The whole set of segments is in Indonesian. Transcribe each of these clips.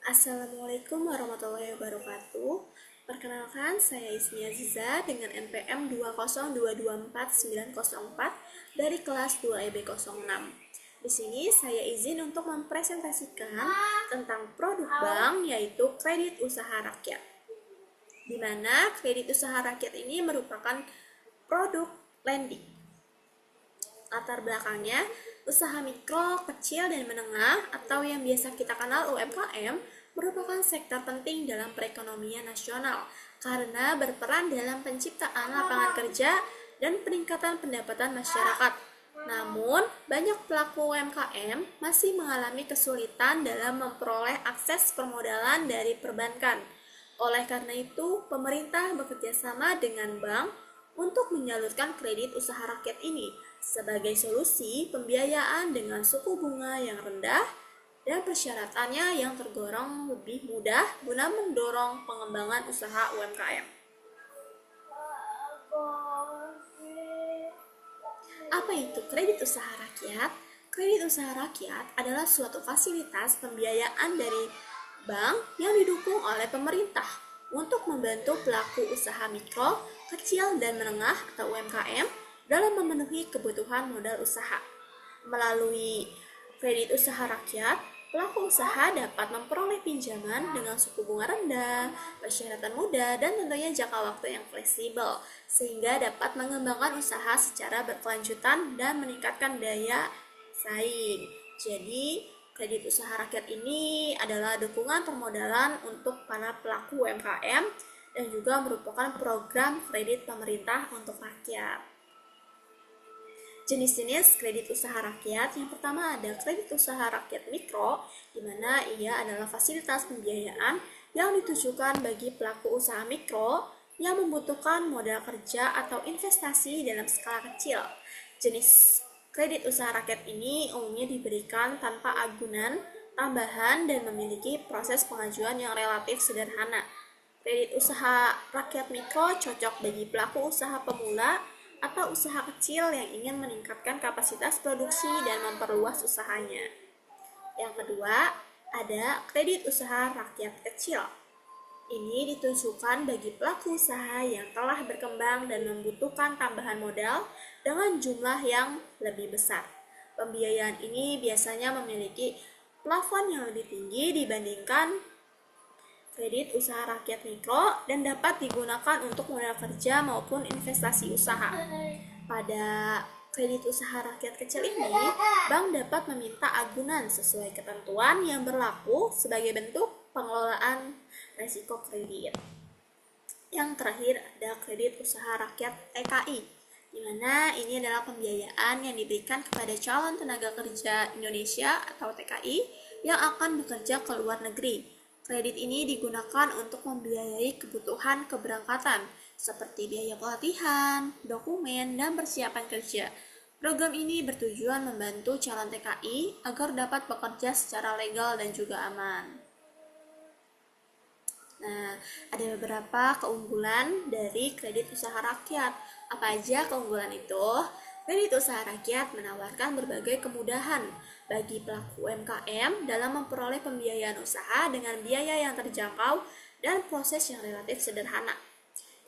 Assalamualaikum warahmatullahi wabarakatuh. Perkenalkan, saya Ismi Aziza dengan NPM 202249004 dari kelas 2 EB06. Di sini saya izin untuk mempresentasikan tentang produk bank, yaitu kredit usaha rakyat. Di mana kredit usaha rakyat ini merupakan produk lending. Latar belakangnya, usaha mikro, kecil, dan menengah atau yang biasa kita kenal UMKM merupakan sektor penting dalam perekonomian nasional karena berperan dalam penciptaan lapangan kerja dan peningkatan pendapatan masyarakat. Namun, banyak pelaku UMKM masih mengalami kesulitan dalam memperoleh akses permodalan dari perbankan. Oleh karena itu, pemerintah bekerja sama dengan bank untuk menyalurkan kredit usaha rakyat ini sebagai solusi pembiayaan dengan suku bunga yang rendah dan persyaratannya yang tergolong lebih mudah guna mendorong pengembangan usaha UMKM. Apa itu kredit usaha rakyat? Kredit usaha rakyat adalah suatu fasilitas pembiayaan dari bank yang didukung oleh pemerintah untuk membantu pelaku usaha mikro, kecil, dan menengah atau UMKM dalam memenuhi kebutuhan modal usaha. Melalui kredit usaha rakyat, pelaku usaha dapat memperoleh pinjaman dengan suku bunga rendah, persyaratan mudah, dan tentunya jangka waktu yang fleksibel, sehingga dapat mengembangkan usaha secara berkelanjutan dan meningkatkan daya saing. Jadi, kredit usaha rakyat ini adalah dukungan permodalan untuk para pelaku UMKM dan juga merupakan program kredit pemerintah untuk rakyat. Jenis-jenis kredit usaha rakyat, yang pertama ada kredit usaha rakyat mikro, di mana ia adalah fasilitas pembiayaan yang ditujukan bagi pelaku usaha mikro yang membutuhkan modal kerja atau investasi dalam skala kecil. Jenis kredit usaha rakyat ini umumnya diberikan tanpa agunan tambahan dan memiliki proses pengajuan yang relatif sederhana. Kredit usaha rakyat mikro cocok bagi pelaku usaha pemula atau usaha kecil yang ingin meningkatkan kapasitas produksi dan memperluas usahanya. Yang kedua, ada kredit usaha rakyat kecil. Ini ditujukan bagi pelaku usaha yang telah berkembang dan membutuhkan tambahan modal dengan jumlah yang lebih besar. Pembiayaan ini biasanya memiliki plafon yang lebih tinggi dibandingkan kredit usaha rakyat mikro dan dapat digunakan untuk modal kerja maupun investasi usaha. Pada kredit usaha rakyat kecil ini, bank dapat meminta agunan sesuai ketentuan yang berlaku sebagai bentuk pengelolaan risiko kredit. Yang terakhir ada kredit usaha rakyat TKI, di mana ini adalah pembiayaan yang diberikan kepada calon tenaga kerja Indonesia atau TKI yang akan bekerja ke luar negeri. Kredit ini digunakan untuk membiayai kebutuhan keberangkatan, seperti biaya pelatihan, dokumen, dan persiapan kerja. Program ini bertujuan membantu calon TKI agar dapat bekerja secara legal dan juga aman. Nah, ada beberapa keunggulan dari kredit usaha rakyat. Apa aja keunggulan itu? Kredit usaha rakyat menawarkan berbagai kemudahan bagi pelaku UMKM dalam memperoleh pembiayaan usaha dengan biaya yang terjangkau dan proses yang relatif sederhana.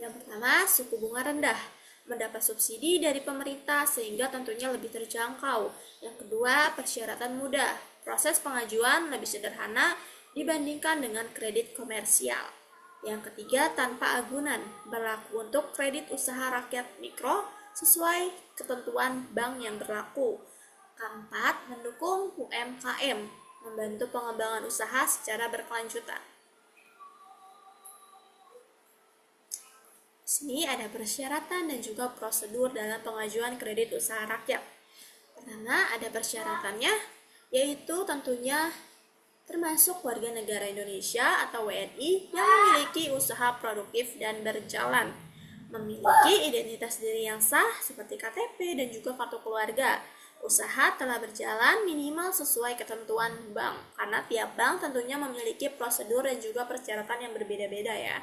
Yang pertama, suku bunga rendah, mendapat subsidi dari pemerintah sehingga tentunya lebih terjangkau. Yang kedua, persyaratan mudah, proses pengajuan lebih sederhana dibandingkan dengan kredit komersial. Yang ketiga, tanpa agunan, berlaku untuk kredit usaha rakyat mikro sesuai ketentuan bank yang berlaku. Keempat, mendukung UMKM, membantu pengembangan usaha secara berkelanjutan. Di sini ada persyaratan dan juga prosedur dalam pengajuan kredit usaha rakyat. Pertama, ada persyaratannya, yaitu tentunya termasuk warga negara Indonesia atau WNI yang memiliki usaha produktif dan berjalan, memiliki identitas diri yang sah seperti KTP dan juga kartu keluarga. Usaha telah berjalan minimal sesuai ketentuan bank, karena tiap bank tentunya memiliki prosedur dan juga persyaratan yang berbeda-beda ya.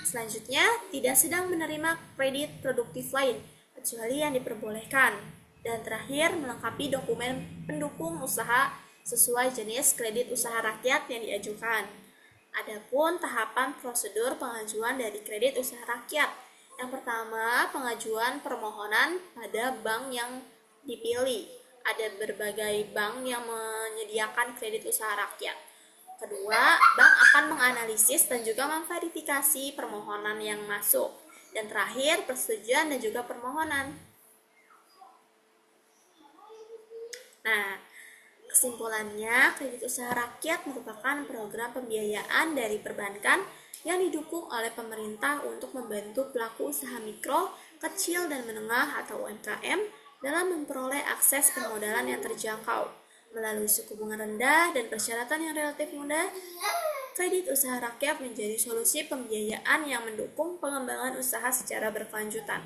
Selanjutnya, tidak sedang menerima kredit produktif lain, kecuali yang diperbolehkan. Dan terakhir, melengkapi dokumen pendukung usaha sesuai jenis kredit usaha rakyat yang diajukan. Adapun tahapan prosedur pengajuan dari kredit usaha rakyat. Yang pertama, pengajuan permohonan pada bank yang dipilih. Ada berbagai bank yang menyediakan kredit usaha rakyat. Kedua, bank akan menganalisis dan juga memverifikasi permohonan yang masuk. Dan terakhir, persetujuan dan juga permohonan. Nah, kesimpulannya, kredit usaha rakyat merupakan program pembiayaan dari perbankan yang didukung oleh pemerintah untuk membantu pelaku usaha mikro, kecil, dan menengah atau UMKM dalam memperoleh akses permodalan yang terjangkau. Melalui suku bunga rendah dan persyaratan yang relatif mudah, kredit usaha rakyat menjadi solusi pembiayaan yang mendukung pengembangan usaha secara berkelanjutan.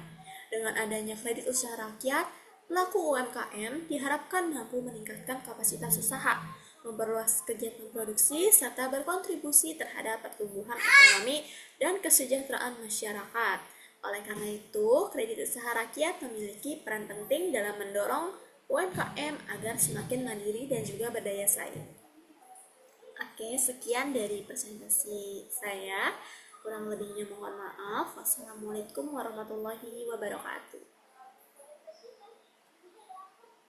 Dengan adanya kredit usaha rakyat, pelaku UMKM diharapkan mampu meningkatkan kapasitas usaha, memperluas kegiatan produksi, serta berkontribusi terhadap pertumbuhan ekonomi dan kesejahteraan masyarakat. Oleh karena itu, kredit usaha rakyat memiliki peran penting dalam mendorong UMKM agar semakin mandiri dan juga berdaya saing. Oke, sekian dari presentasi saya. Kurang lebihnya mohon maaf. Wassalamualaikum warahmatullahi wabarakatuh.